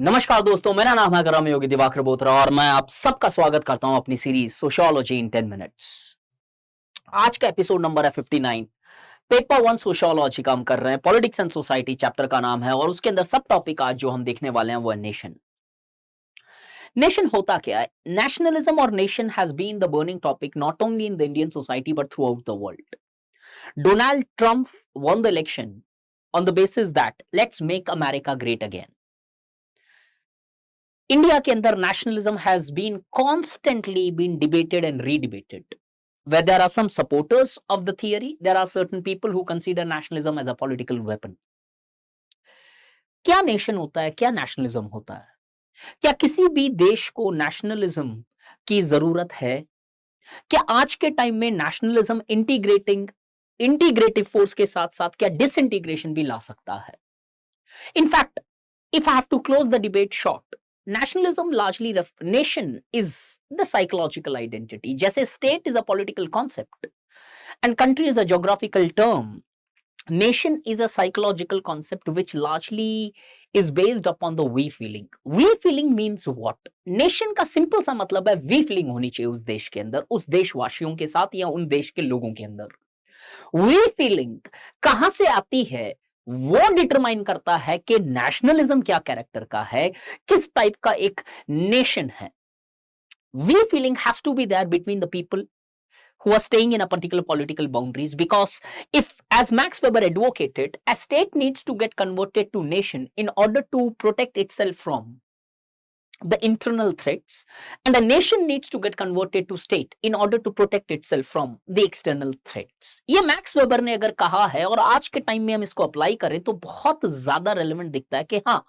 नमस्कार दोस्तों, मेरा नाम है करम योगी दिवाकर बोत्रा और मैं आप सबका स्वागत करता हूं अपनी सीरीज सोशियोलॉजी इन 10 मिनट्स। आज का एपिसोड नंबर है 59। पेपर वन सोशियोलॉजी का हम कर रहे हैं। पॉलिटिक्स एंड सोसाइटी चैप्टर का नाम है और उसके अंदर सब टॉपिक आज जो हम देखने वाले हैं वो है नेशन। नेशन होता क्या है? नेशनलिज्म और nation has been the burning topic not only in the Indian society but throughout the world. Donald Trump won the election on the basis that let's make America great again. India के अंदर nationalism has been constantly been debated and redebated. Where there are some supporters of the theory, there are certain people who consider nationalism as a political weapon. क्या nation होता है? क्या nationalism होता है? क्या किसी भी देश को नेशनलिज्म की जरूरत है? क्या आज के टाइम में नेशनलिज्म इंटीग्रेटिव फोर्स के साथ साथ क्या डिसइंटीग्रेशन भी ला सकता है? In fact, if I have to close the debate short, nationalism largely nation is the psychological identity. जैसे state is a political concept and country is a geographical term, nation is a psychological concept which largely is based upon the we feeling. We feeling means what? nation का simple सा मतलब है we feeling होनी चाहिए उस देश के अंदर, उस देशवासियों के साथ या उन देश के लोगों के अंदर. we feeling कहां से आती है वो डिटरमाइन करता है कि नेशनलिज्म क्या कैरेक्टर का है, किस टाइप का एक नेशन है. We feeling has to be there between the people who are staying in a particular political boundaries, because if, as Max Weber advocated, a state needs to get converted to nation in order to protect itself from the internal threats, and the nation needs to get converted to state in order to protect itself from the external threats. ये max weber ने अगर कहा है और आज के time में हम इसको अप्लाई करें तो बहुत ज्यादा रेलेवेंट दिखता है कि हाँ,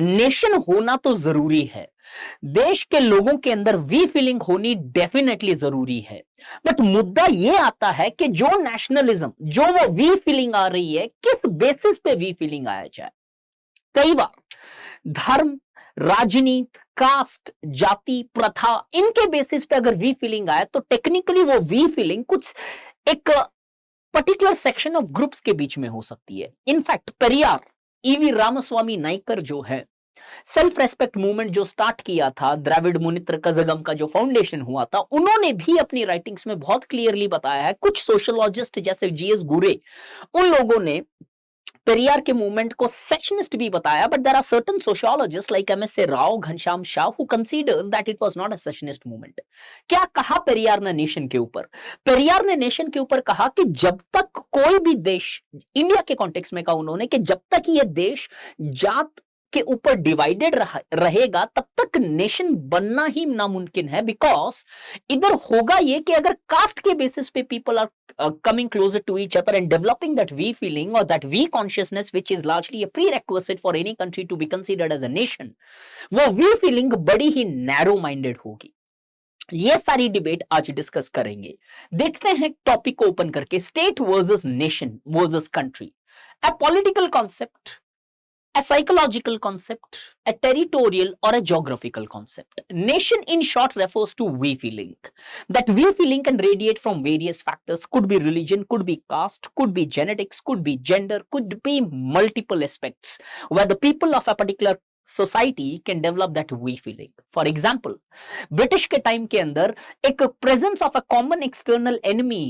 नेशन होना तो जरूरी है, देश के लोगों के अंदर वी फीलिंग होनी डेफिनेटली जरूरी है. बट मुद्दा ये आता है कि जो नेशनलिज्म, जो वो वी फीलिंग आ रही है, किस बेसिस पे वी फीलिंग आया जाए. कई बार धर्म, राजनीति, कास्ट, जाति, प्रथा, इनके बेसिस पे अगर वी फीलिंग आए तो टेक्निकली वो वी फीलिंग कुछ एक पर्टिकुलर सेक्शन ऑफ ग्रुप्स के बीच में हो सकती है. इनफैक्ट पेरियार, ईवी रामस्वामी नाइकर जो है, सेल्फ रेस्पेक्ट मूवमेंट जो स्टार्ट किया था, द्रविड़ मुनित्र कजगम का जो फाउंडेशन हुआ था, उन्होंने भी अपनी राइटिंग्स में बहुत क्लियरली बताया है. कुछ सोशोलॉजिस्ट जैसे जीएस गुरे, उन लोगों ने पेरियार के मूवमेंट को सेशनिस्ट भी बताया, but there are certain sociologists like MSA Rao, Ghanshyam Shah who considers that it was not a secessionist movement. क्या कहा पेरियार ने नेशन के ऊपर? पेरियार ने नेशन के ऊपर कहा कि जब तक कोई भी देश, इंडिया के कॉन्टेक्स्ट में कहा उन्होंने, कि जब तक ये देश जात के ऊपर डिवाइडेड रहेगा तब तक नेशन बनना ही नामुमकिन है. बिकॉज इधर होगा ये कि अगर कास्ट के बेसिस पे people are coming closer to each other and developing that we feeling or that we consciousness, which is largely a prerequisite for any country to be considered as a nation, वो we feeling बड़ी ही narrow minded होगी. ये सारी debate आज discuss करेंगे. देखते हैं topic को ओपन करके, state versus nation versus country. A political concept, a psychological concept, a territorial or a geographical concept. Nation in short refers to we feeling. That we feeling can radiate from various factors, could be religion, could be caste, could be genetics, could be gender, could be multiple aspects where the people of a particular society can develop that we feeling. For example, British के time के अंदर एक presence of a common external enemy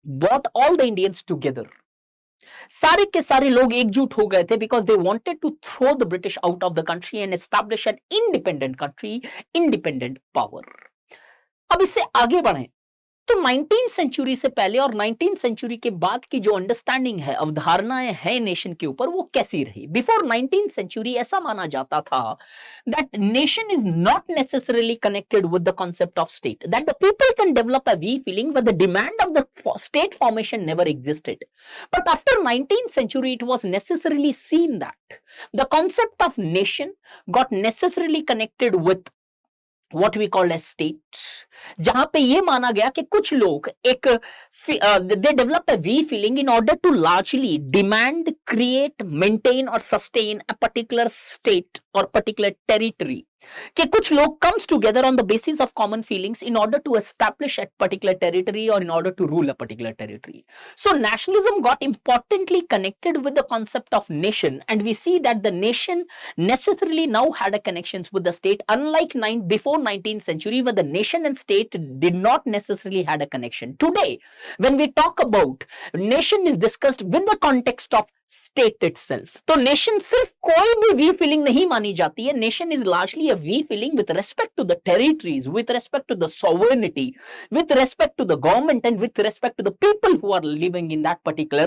brought all the Indians together. सारे के सारे लोग एकजुट हो गए थे because they wanted to throw the British out of the country and establish an independent country, independent power. अब इससे आगे बढ़े तो 19th सेंचुरी से पहले और 19th सेंचुरी के बाद की जो अंडरस्टैंडिंग है, अवधारणाएं हैं नेशन के ऊपर, वो कैसी रही? बिफोर 19th सेंचुरी ऐसा माना जाता था that nation is not necessarily connected with the concept of state, that the people can develop a we feeling but the demand of the state formation never existed. But after 19th century it was necessarily seen that the concept of nation got necessarily connected with what we call as state, जहां पे ये माना गया कि कुछ लोग एक they develop a we feeling in order to largely demand, create, maintain or sustain a particular state or particular territory कि कुछ लोग comes together on the basis of common feelings in order to establish a particular territory or in order to rule a particular territory. So nationalism got importantly connected with the concept of nation, and we see that the nation necessarily now had a connections with the state, unlike before 19th century where the nation and state did not necessarily had a connection. Today, when we talk about nation is discussed with the context of state itself. तो nation सिर्फ कोई भी we feeling नहीं मानी जाती है. Nation is largely a we feeling with respect to the territories, with respect to the sovereignty, with respect to the government and with respect to the people who are living in that particular.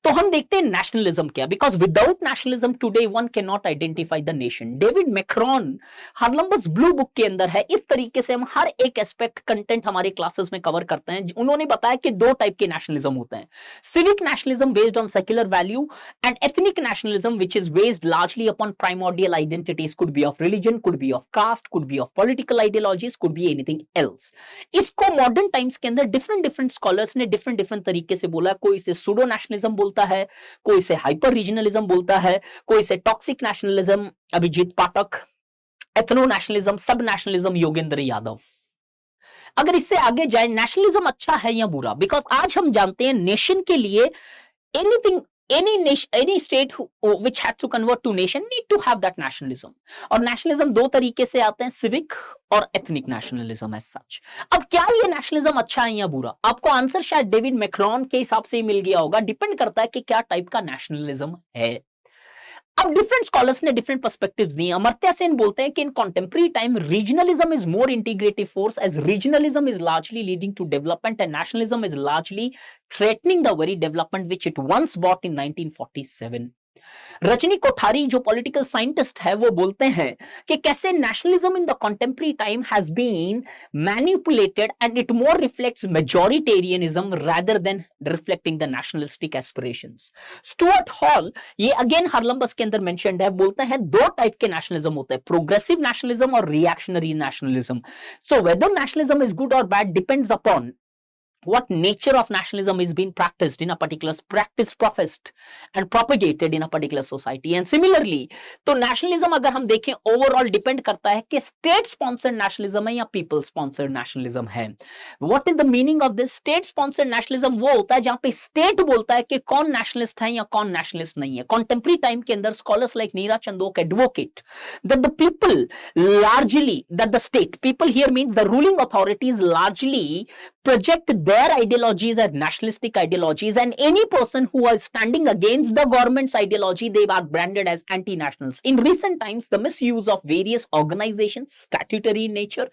तो हम देखते हैं nationalism क्या, because without nationalism today one cannot identify the nation. David McCrone Haralambos blue book के अंदर है. इस तरीके से हम हर एक एस्पेक्ट कंटेंट हमारे क्लासेस में कवर करते हैं. उन्होंने बताया कि दो टाइप के नेशनलिज्म होते हैं, civic nationalism based on secular value and ethnic nationalism which is based largely upon primordial identities, could be of religion, could be of caste, could be of political ideologies, could be anything else. इसको modern times के अंदर different different scholars ने different different तरीके से बोला. कोई इसे pseudo nationalism बोलता है, कोई इसे हाइपर रीजनलिज्म बोलता है, कोई इसे टॉक्सिक नेशनलिज्म अभिजीत पाठक, एथनो नेशनलिज्म, सब नेशनलिज्म योगेंद्र यादव. अगर इससे आगे जाए, नेशनलिज्म अच्छा है या बुरा, बिकॉज आज हम जानते हैं नेशन के लिए anything any state which had to convert to nation need to have that nationalism. और नेशनलिज्म दो तरीके से आते हैं, सिविक और एथनिक नेशनलिज्म एज सच. अब क्या ये नेशनलिज्म अच्छा है या बुरा, आपको आंसर शायद डेविड मैक्रॉन के हिसाब से ही मिल गया होगा. डिपेंड करता है कि क्या टाइप का नेशनलिज्म है. अब डिफरेंट स्कॉलर्स ने डिफरेंट पर्सपेक्टिव्स दिए. अमर्त्य सेन बोलते हैं कि in contemporary time regionalism is more integrative force as regionalism is largely leading to development and nationalism is largely threatening the very development which it once brought in 1947. Rajni Kothari जो political scientist है वो बोलते हैं कि कैसे nationalism in the contemporary time has been manipulated and it more reflects majoritarianism rather than reflecting the nationalistic aspirations. Stuart Hall ये again Haralambos के अंदर मेंशन्ड है, बोलते हैं दो टाइप के नेशनलिज्म होते हैं, प्रोग्रेसिव नेशनलिज्म और reactionary nationalism. So whether nationalism is good और bad depends upon what nature of nationalism is being practiced in a particular professed and propagated in a particular society. And similarly तो nationalism अगर हम देखें overall depend करता है कि state sponsored nationalism है या people sponsored nationalism है. What is the meaning of this? State sponsored nationalism वो होता है जहां पे state बोलता है कि कौन nationalist है या कौन nationalist नहीं है. Contemporary time के अंदर scholars like Neera Chandhoke advocate that the people largely, that the state, people here means the ruling authorities largely project their ideologies as nationalistic ideologies, and any person who is standing against the government's ideology, they are branded as anti-nationals. In recent times, the misuse of various organizations, statutory in nature,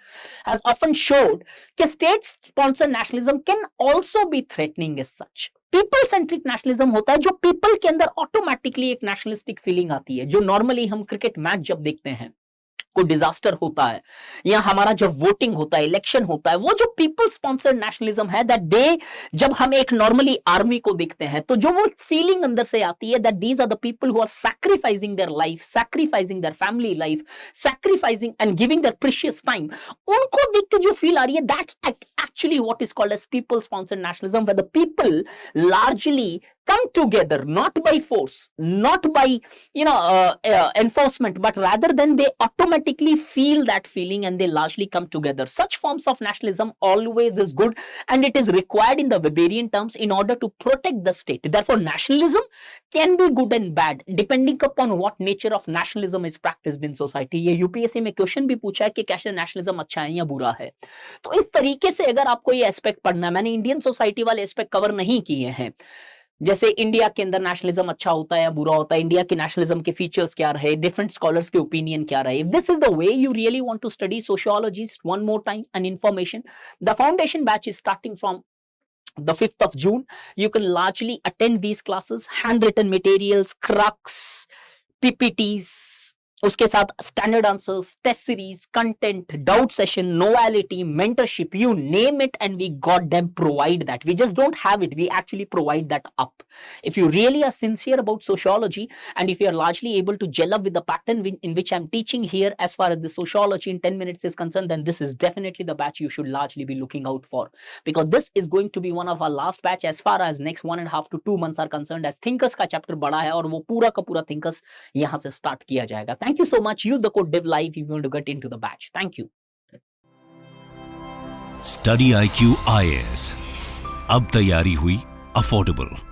has often showed that state-sponsored nationalism can also be threatening as such. People centric nationalism होता है जो people के अंदर automatically एक nationalistic feeling आती है, जो normally हम क्रिकेट मैच जब देखते हैं, कोई डिजास्टर होता है या हमारा जब वोटिंग होता है, इलेक्शन होता है, वो जो पीपल स्पॉन्सर्ड नेशनलिज्म है, दैट डे जब हम एक नॉर्मली आर्मी को देखते हैं तो जो वो फीलिंग अंदर से आती है that these are the people who are sacrificing their life, sacrificing their family life, sacrificing and giving their precious time, उनको देख के जो फील आ रही है, that's actually what is called as people sponsored nationalism, where the people largely come together not by force, not by enforcement, but rather than they automatically feel that feeling and they largely come together. Such forms of nationalism always is good and it is required in the Weberian terms in order to protect the state. Therefore nationalism can be good and bad depending upon what nature of nationalism is practiced in society. ये UPSC में question भी पूछा है कि कैसे nationalism अच्छा है या बुरा है. तो इस तरीके से अगर आपको ये एस्पेक्ट पढ़ना, मैंने इंडियन सोसाइटी वाले एस्पेक्ट कवर नहीं किए हैं, जैसे इंडिया के अंदर नेशनलिज्म अच्छा होता है या बुरा होता है, इंडिया के नेशनलिज्म के फीचर्स क्या रहे, डिफरेंट स्कॉलर्स के ओपिनियन क्या रहे. If this is the way you really want to study sociology, one more time and information, the foundation batch is starting from the 5th of June. You can largely attend these classes, handwritten materials, crux, PPTs, उसके साथ standard answers, test series, content, doubt session, novelty, mentorship, you name it and we got them provide that. We just don't have it, we actually provide that up. If you really are sincere about sociology and if you are largely able to gel up with the pattern in which I'm teaching here as far as the sociology in 10 minutes is concerned, then this is definitely the batch you should largely be looking out for, because this is going to be one of our last batch as far as next 1.5 to 2 months are concerned, as thinkers का chapter बड़ा है और वो पूरा का पूरा thinkers यहाँ से स्टार्ट किया जाएगा. Thank you so much. Use the code DIVLIVE if you want to get into the batch. Thank you. Study IQ IAS. अब तैयारी हुई अफोर्डेबल।